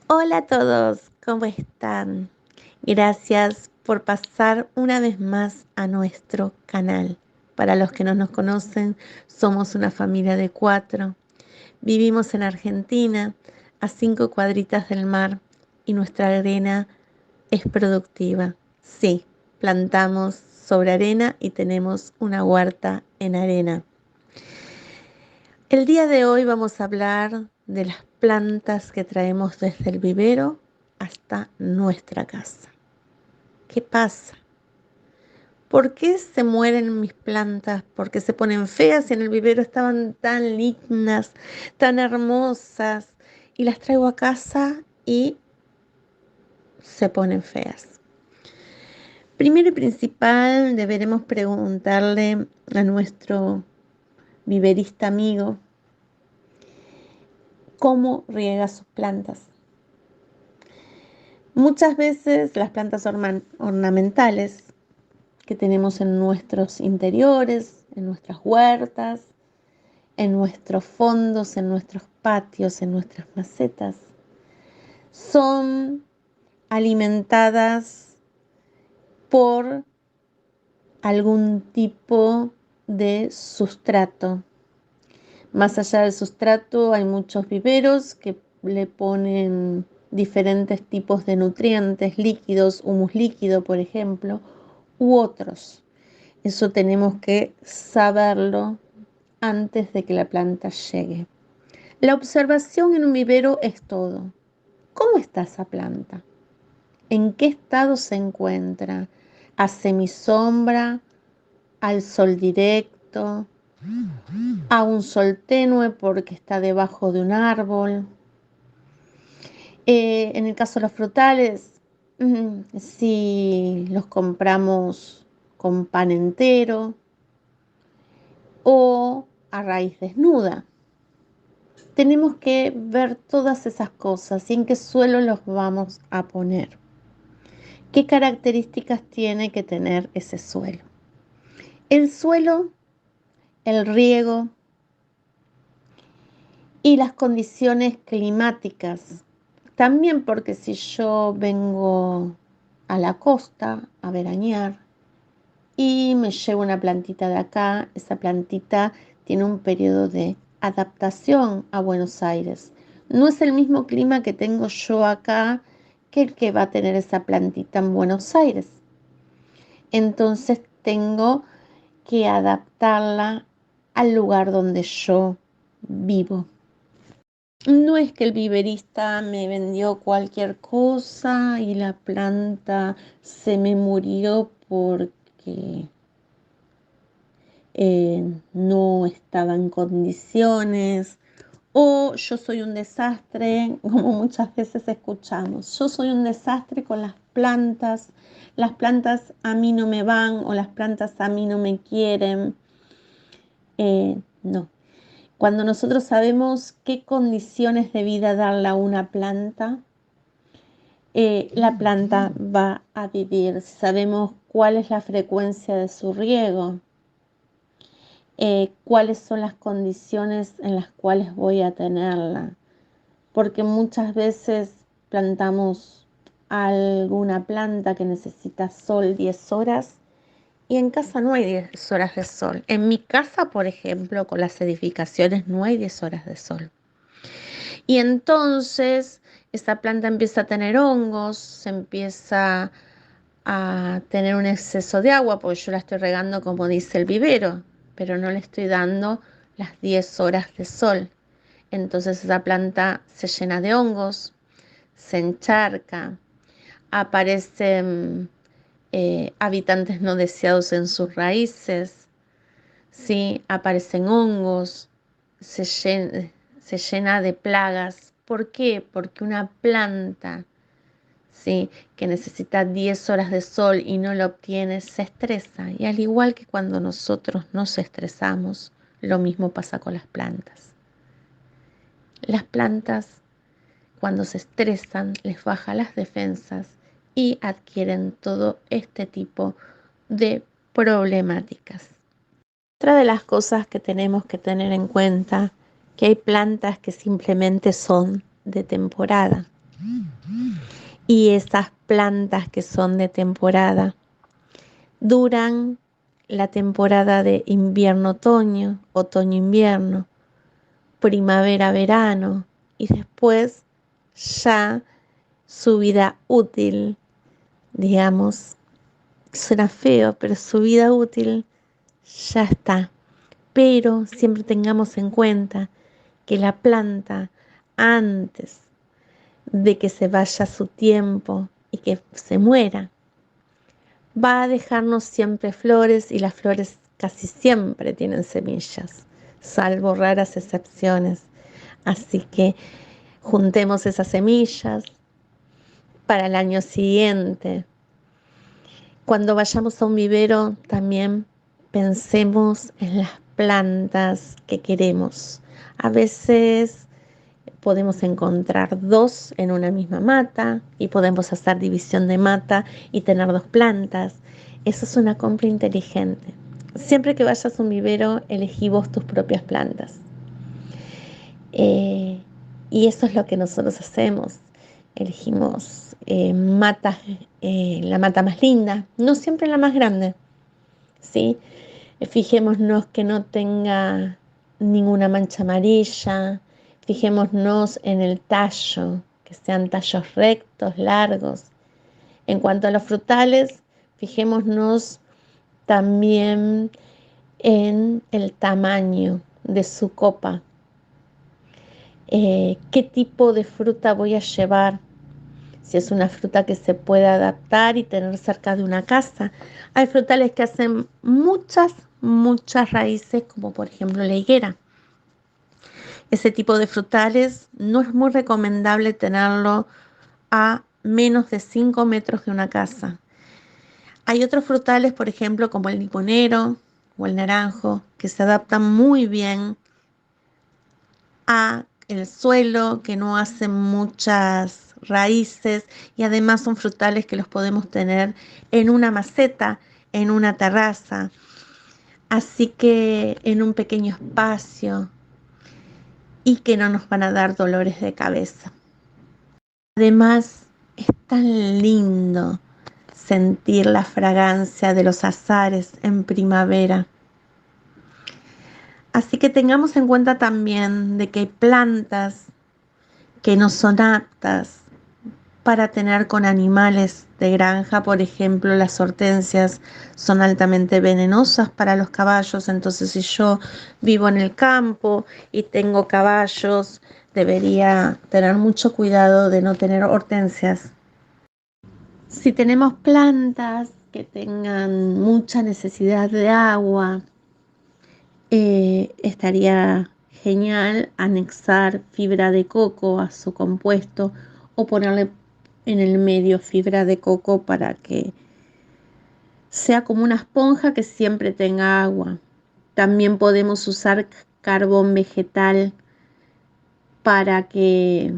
Hola a todos, ¿cómo están? Gracias por pasar una vez más a nuestro canal. Para los que no nos conocen, somos una familia de 4. Vivimos en Argentina, a 5 cuadritas del mar, y nuestra arena es productiva. Sí, plantamos sobre arena y tenemos una huerta en arena. El día de hoy vamos a hablar de las plantas que traemos desde el vivero hasta nuestra casa. ¿Qué pasa? ¿Por qué se mueren mis plantas? ¿Por qué se ponen feas y en el vivero estaban tan lindas, tan hermosas? Y las traigo a casa y se ponen feas. Primero y principal, deberemos preguntarle a nuestro viverista amigo cómo riega sus plantas. Muchas veces las plantas ornamentales que tenemos en nuestros interiores, en nuestras huertas, en nuestros fondos, en nuestros patios, en nuestras macetas, son alimentadas por algún tipo de sustrato. Más allá del sustrato hay muchos viveros que le ponen diferentes tipos de nutrientes líquidos, humus líquido, por ejemplo, u otros. Eso tenemos que saberlo antes de que la planta llegue. La observación en un vivero es todo. ¿Cómo está esa planta? ¿En qué estado se encuentra? ¿A semisombra? ¿Al sol directo? ¿A un sol tenue porque está debajo de un árbol? En el caso de los frutales, si los compramos con pan entero o a raíz desnuda. Tenemos que ver todas esas cosas y en qué suelo los vamos a poner. ¿Qué características tiene que tener ese suelo? El suelo, el riego y las condiciones climáticas. También porque si yo vengo a la costa a veranear y me llevo una plantita de acá, esa plantita tiene un periodo de adaptación a Buenos Aires. No es el mismo clima que tengo yo acá que el que va a tener esa plantita en Buenos Aires. Entonces tengo que adaptarla al lugar donde yo vivo. No es que el viverista me vendió cualquier cosa y la planta se me murió porque no estaba en condiciones, o yo soy un desastre, como muchas veces escuchamos. Yo soy un desastre con las plantas a mí no me van o las plantas a mí no me quieren. No. Cuando nosotros sabemos qué condiciones de vida darle a una planta, la planta va a vivir. Si sabemos cuál es la frecuencia de su riego, cuáles son las condiciones en las cuales voy a tenerla, porque muchas veces plantamos alguna planta que necesita sol 10 horas y en casa no hay 10 horas de sol. En mi casa, por ejemplo, con las edificaciones no hay 10 horas de sol. Y entonces esta planta empieza a tener hongos, se empieza a tener un exceso de agua, porque yo la estoy regando como dice el vivero, pero no le estoy dando las 10 horas de sol. Entonces esa planta se llena de hongos, se encharca, aparecen habitantes no deseados en sus raíces, ¿sí? Aparecen hongos, se llena de plagas. ¿Por qué? Porque una planta, ¿sí?, que necesita 10 horas de sol y no lo obtiene, se estresa. Y al igual que cuando nosotros nos estresamos, lo mismo pasa con las plantas. Las plantas, cuando se estresan, les bajan las defensas y adquieren todo este tipo de problemáticas. Otra de las cosas que tenemos que tener en cuenta, que hay plantas que simplemente son de temporada. Y esas plantas que son de temporada duran la temporada de invierno-otoño, otoño-invierno, primavera-verano y después ya su vida útil, digamos, suena feo, pero su vida útil ya está. Pero siempre tengamos en cuenta que la planta, antes de que se vaya su tiempo y que se muera, va a dejarnos siempre flores, y las flores casi siempre tienen semillas, salvo raras excepciones. Así que juntemos esas semillas para el año siguiente. Cuando vayamos a un vivero, también pensemos en las plantas que queremos. A veces podemos encontrar dos en una misma mata y podemos hacer división de mata y tener dos plantas. Eso es una compra inteligente. Siempre que vayas a un vivero, elegí vos tus propias plantas. Y eso es lo que nosotros hacemos. Elegimos matas, la mata más linda, no siempre la más grande, ¿sí? Fijémonos que no tenga ninguna mancha amarilla. Fijémonos en el tallo, que sean tallos rectos, largos. En cuanto a los frutales, fijémonos también en el tamaño de su copa. ¿Qué tipo de fruta voy a llevar? Si es una fruta que se puede adaptar y tener cerca de una casa. Hay frutales que hacen muchas raíces, como por ejemplo la higuera. Ese tipo de frutales no es muy recomendable tenerlo a menos de 5 metros de una casa. Hay otros frutales, por ejemplo, como el limonero o el naranjo, que se adaptan muy bien a el suelo, que no hacen muchas raíces, y además son frutales que los podemos tener en una maceta, en una terraza, así que en un pequeño espacio, y que no nos van a dar dolores de cabeza. Además, es tan lindo sentir la fragancia de los azares en primavera. Así que tengamos en cuenta también de que hay plantas que no son aptas para tener con animales de granja. Por ejemplo, las hortensias son altamente venenosas para los caballos. Entonces, si yo vivo en el campo y tengo caballos, debería tener mucho cuidado de no tener hortensias. Si tenemos plantas que tengan mucha necesidad de agua, estaría genial anexar fibra de coco a su compuesto o ponerle en el medio fibra de coco para que sea como una esponja que siempre tenga agua. También podemos usar carbón vegetal para que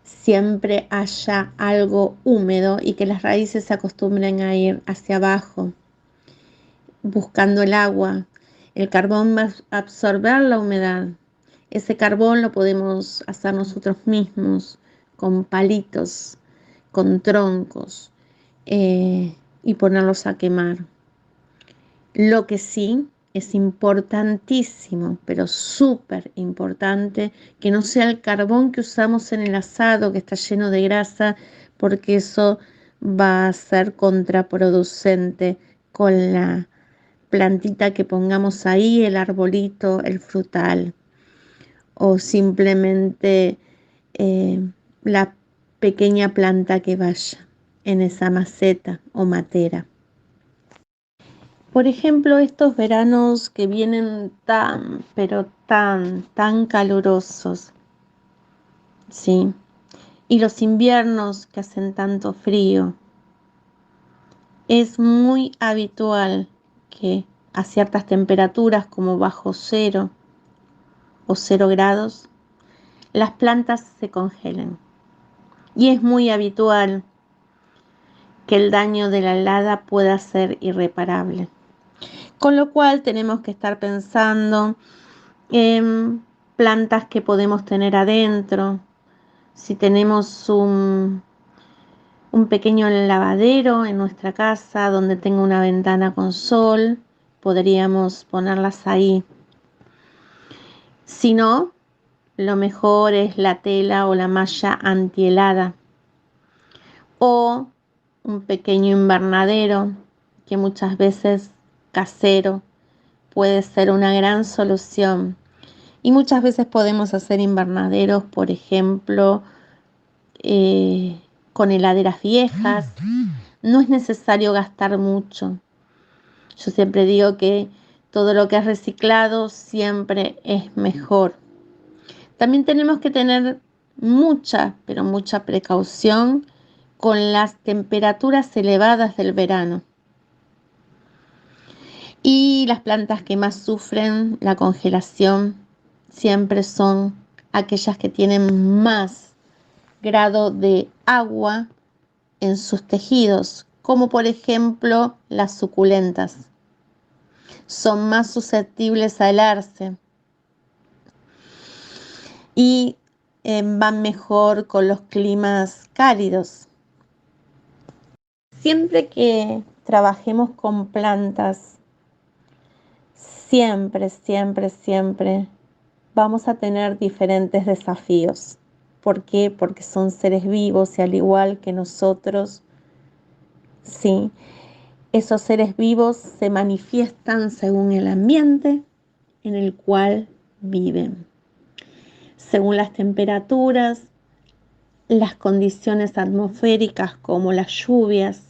siempre haya algo húmedo y que las raíces se acostumbren a ir hacia abajo, buscando el agua. El carbón va a absorber la humedad. Ese carbón lo podemos hacer nosotros mismos, con palitos, con troncos, y ponerlos a quemar. Lo que sí es importantísimo, pero súper importante, que no sea el carbón que usamos en el asado, que está lleno de grasa, porque eso va a ser contraproducente con la plantita que pongamos ahí, el arbolito, el frutal, o simplemente la pequeña planta que vaya en esa maceta o matera. Por ejemplo, estos veranos que vienen pero tan calurosos, ¿sí? Y los inviernos que hacen tanto frío, es muy habitual que a ciertas temperaturas como bajo cero o 0 grados, las plantas se congelen. Y es muy habitual que el daño de la helada pueda ser irreparable. Con lo cual tenemos que estar pensando en plantas que podemos tener adentro, Si tenemos un pequeño lavadero en nuestra casa donde tenga una ventana con sol, podríamos ponerlas ahí. Si no, lo mejor es la tela o la malla antihelada o un pequeño invernadero que muchas veces casero puede ser una gran solución. Y muchas veces podemos hacer invernaderos, por ejemplo, con heladeras viejas. No es necesario gastar mucho. Yo siempre digo que todo lo que es reciclado siempre es mejor. También tenemos que tener mucha, pero mucha precaución con las temperaturas elevadas del verano. Y las plantas que más sufren la congelación siempre son aquellas que tienen más grado de agua en sus tejidos, como por ejemplo las suculentas. Son más susceptibles a helarse y van mejor con los climas cálidos. Siempre que trabajemos con plantas, siempre vamos a tener diferentes desafíos. ¿Por qué? Porque son seres vivos y al igual que nosotros, sí, esos seres vivos se manifiestan según el ambiente en el cual viven, según las temperaturas, las condiciones atmosféricas como las lluvias.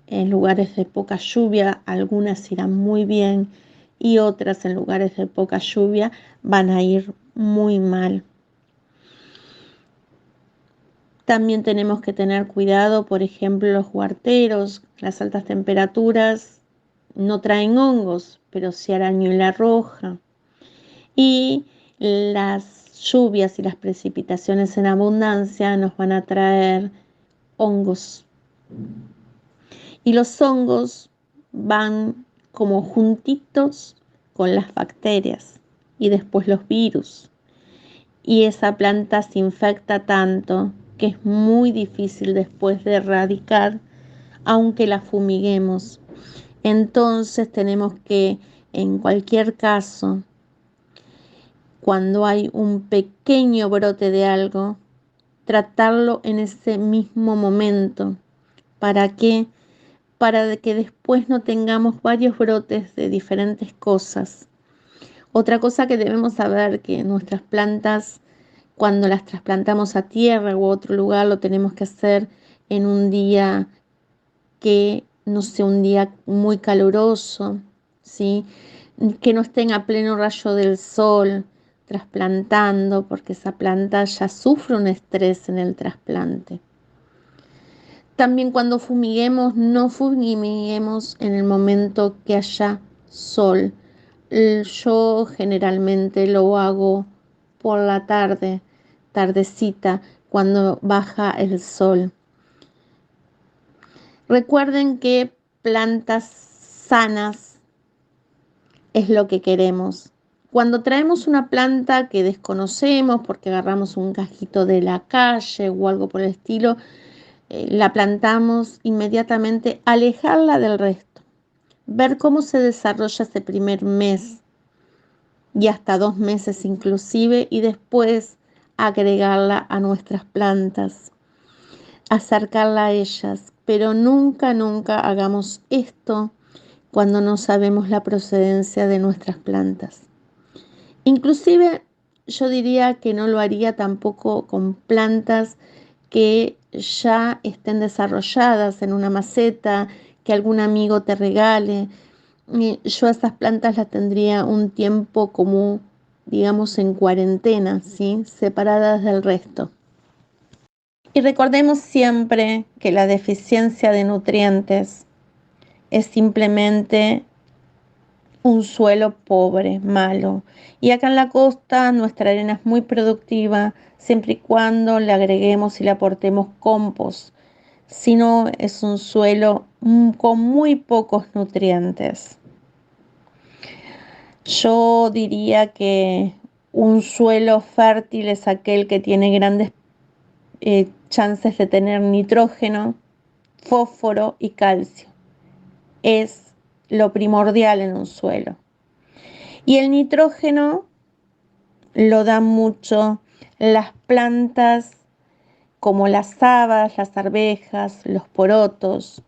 En lugares de poca lluvia, algunas irán muy bien y otras en lugares de poca lluvia van a ir muy mal. También tenemos que tener cuidado, por ejemplo, los huarteros. Las altas temperaturas no traen hongos, pero sí arañuela roja. Y las lluvias y las precipitaciones en abundancia nos van a traer hongos. Y los hongos van como juntitos con las bacterias y después los virus. Y esa planta se infecta tanto que es muy difícil después de erradicar, aunque la fumiguemos. Entonces tenemos que, en cualquier caso, cuando hay un pequeño brote de algo, tratarlo en ese mismo momento. ¿Para qué? Para que después no tengamos varios brotes de diferentes cosas. Otra cosa que debemos saber que nuestras plantas, cuando las trasplantamos a tierra u otro lugar, lo tenemos que hacer en un día que no sea un día muy caluroso, ¿sí? Que no estén a pleno rayo del sol trasplantando, porque esa planta ya sufre un estrés en el trasplante. También cuando fumiguemos, no fumiguemos en el momento que haya sol. Yo generalmente lo hago por la tarde, tardecita, cuando baja el sol. Recuerden que plantas sanas es lo que queremos. Cuando traemos una planta que desconocemos porque agarramos un cajito de la calle o algo por el estilo, la plantamos inmediatamente, alejarla del resto, ver cómo se desarrolla ese primer mes y hasta 2 meses inclusive, y después agregarla a nuestras plantas, acercarla a ellas, pero nunca hagamos esto cuando no sabemos la procedencia de nuestras plantas. Inclusive yo diría que no lo haría tampoco con plantas que ya estén desarrolladas en una maceta, que algún amigo te regale. Yo a esas plantas las tendría un tiempo como, digamos, en cuarentena, ¿sí? Separadas del resto. Y recordemos siempre que la deficiencia de nutrientes es simplemente un suelo pobre, malo. Y acá en la costa nuestra arena es muy productiva siempre y cuando le agreguemos y le aportemos compost. Si no, es un suelo con muy pocos nutrientes. Yo diría que un suelo fértil es aquel que tiene grandes chances de tener nitrógeno, fósforo y calcio. Es lo primordial en un suelo. Y el nitrógeno lo dan mucho las plantas como las habas, las arvejas, los porotos,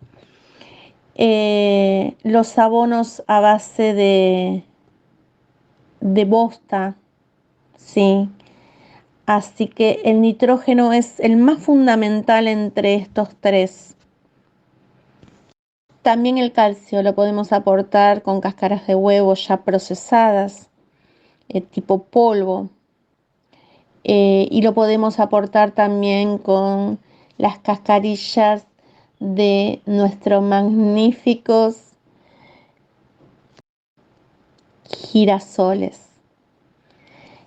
los abonos a base de bosta, ¿sí? Así que el nitrógeno es el más fundamental entre estos tres. También el calcio lo podemos aportar con cáscaras de huevo ya procesadas, tipo polvo. Y lo podemos aportar también con las cascarillas de nuestros magníficos girasoles.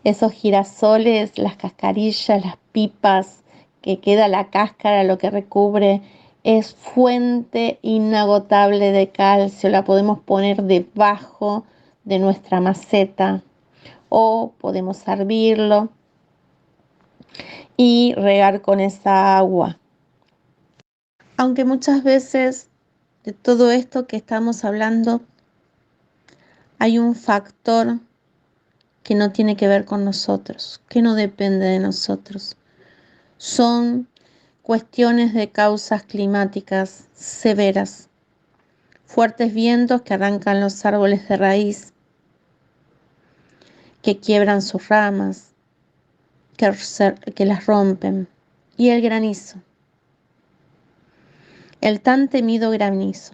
Esos girasoles, las cascarillas, las pipas, que queda la cáscara, lo que recubre, es fuente inagotable de calcio. La podemos poner debajo de nuestra maceta o podemos hervirlo y regar con esa agua. Aunque muchas veces de todo esto que estamos hablando hay un factor que no tiene que ver con nosotros, que no depende de nosotros. Son cuestiones de causas climáticas severas, fuertes vientos que arrancan los árboles de raíz, que quiebran sus ramas, que las rompen, y el granizo, el tan temido granizo,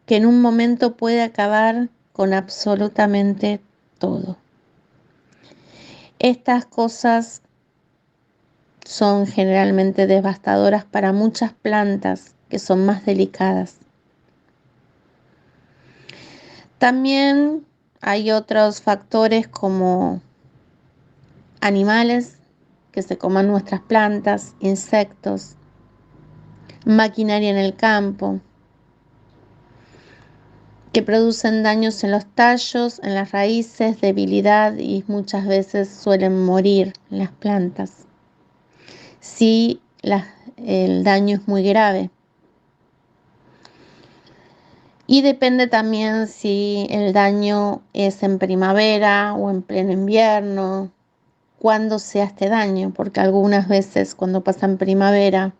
que en un momento puede acabar con absolutamente todo. Estas cosas son generalmente devastadoras para muchas plantas que son más delicadas. También hay otros factores como animales que se coman nuestras plantas, insectos, maquinaria en el campo, que producen daños en los tallos, en las raíces, debilidad y muchas veces suelen morir las plantas si el daño es muy grave. Y depende también si el daño es en primavera o en pleno invierno, cuándo sea este daño, porque algunas veces cuando pasa en primavera,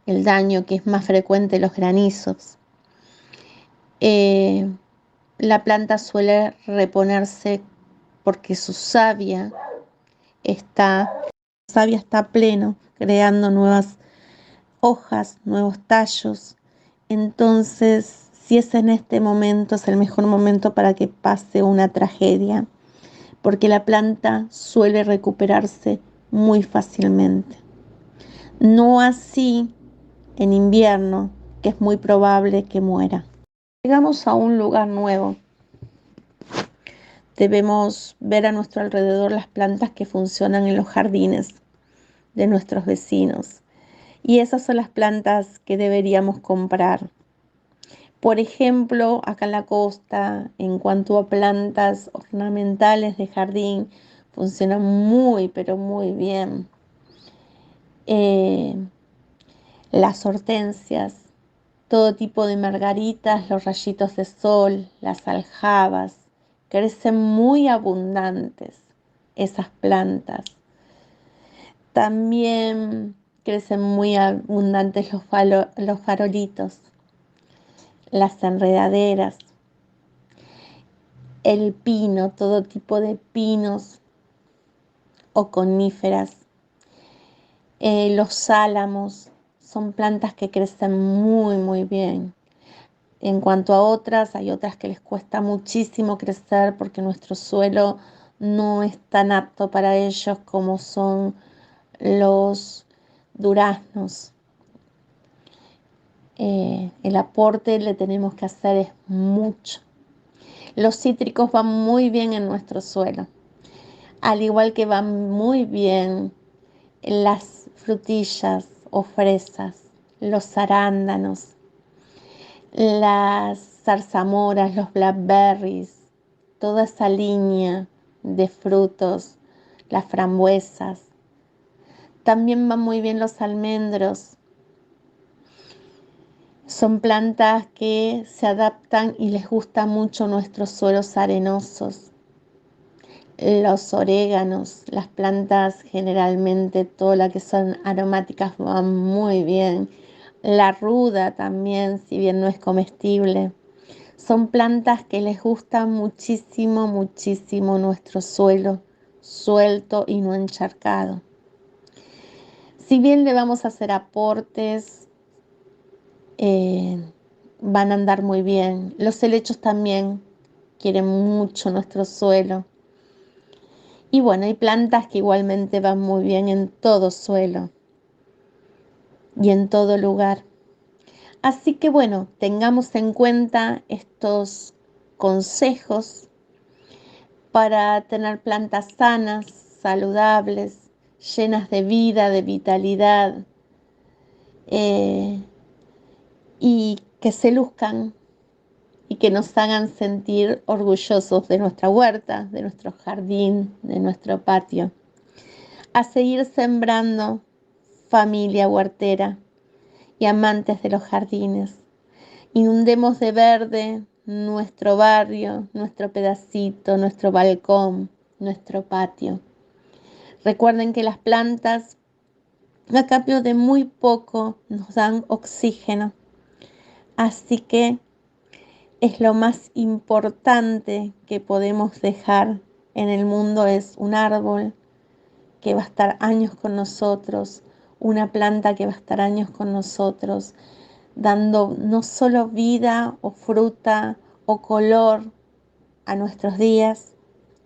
el daño que es más frecuente, los granizos, la planta suele reponerse porque su savia está pleno, creando nuevas hojas, nuevos tallos. Entonces, si es en este momento, es el mejor momento para que pase una tragedia, porque la planta suele recuperarse muy fácilmente. No así en invierno, que es muy probable que muera. Llegamos a un lugar nuevo. Debemos ver a nuestro alrededor las plantas que funcionan en los jardines de nuestros vecinos. Y esas son las plantas que deberíamos comprar. Por ejemplo, acá en la costa, en cuanto a plantas ornamentales de jardín, funcionan muy, pero muy bien. Las hortensias, todo tipo de margaritas, los rayitos de sol, las aljabas, crecen muy abundantes esas plantas. También crecen muy abundantes los farolitos, las enredaderas, el pino, todo tipo de pinos o coníferas. Los álamos son plantas que crecen muy, muy bien. En cuanto a otras, hay otras que les cuesta muchísimo crecer porque nuestro suelo no es tan apto para ellos como son los duraznos. El aporte le tenemos que hacer es mucho. Los cítricos van muy bien en nuestro suelo, al igual que van muy bien las frutillas o fresas, los arándanos, las zarzamoras, los blackberries, toda esa línea de frutos, las frambuesas. También van muy bien los almendros. Son plantas que se adaptan y les gusta mucho nuestros suelos arenosos. Los oréganos, las plantas generalmente, todas las que son aromáticas van muy bien. La ruda también, si bien no es comestible. Son plantas que les gusta muchísimo, muchísimo nuestro suelo suelto y no encharcado. Si bien le vamos a hacer aportes, van a andar muy bien. Los helechos también quieren mucho nuestro suelo. Y bueno, hay plantas que igualmente van muy bien en todo suelo y en todo lugar. Así que bueno, tengamos en cuenta estos consejos para tener plantas sanas, saludables, llenas de vida, de vitalidad, y que se luzcan y que nos hagan sentir orgullosos de nuestra huerta, de nuestro jardín, de nuestro patio. A seguir sembrando, familia huertera y amantes de los jardines. Inundemos de verde nuestro barrio, nuestro pedacito, nuestro balcón, nuestro patio. Recuerden que las plantas, a cambio de muy poco, nos dan oxígeno. Así que es lo más importante que podemos dejar en el mundo, es un árbol que va a estar años con nosotros, una planta que va a estar años con nosotros, dando no solo vida o fruta o color a nuestros días,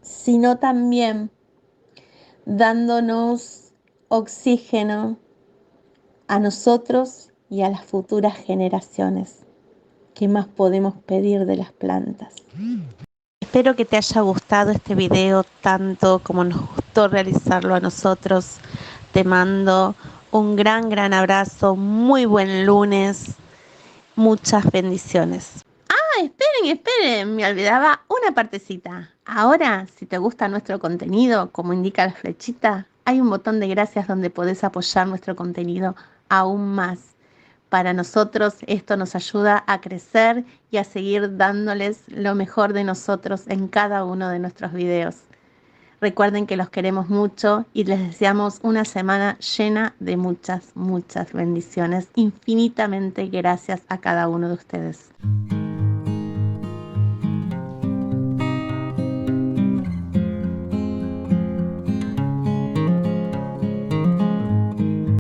sino también dándonos oxígeno a nosotros y a las futuras generaciones. ¿Qué más podemos pedir de las plantas? Espero que te haya gustado este video tanto como nos gustó realizarlo a nosotros. Te mando un gran, gran abrazo, muy buen lunes, muchas bendiciones. Esperen, me olvidaba una partecita. Ahora, si te gusta nuestro contenido, como indica la flechita, hay un botón de gracias donde podés apoyar nuestro contenido aún más. Para nosotros esto nos ayuda a crecer y a seguir dándoles lo mejor de nosotros en cada uno de nuestros videos. Recuerden que los queremos mucho y les deseamos una semana llena de muchas, muchas bendiciones. Infinitamente gracias a cada uno de ustedes.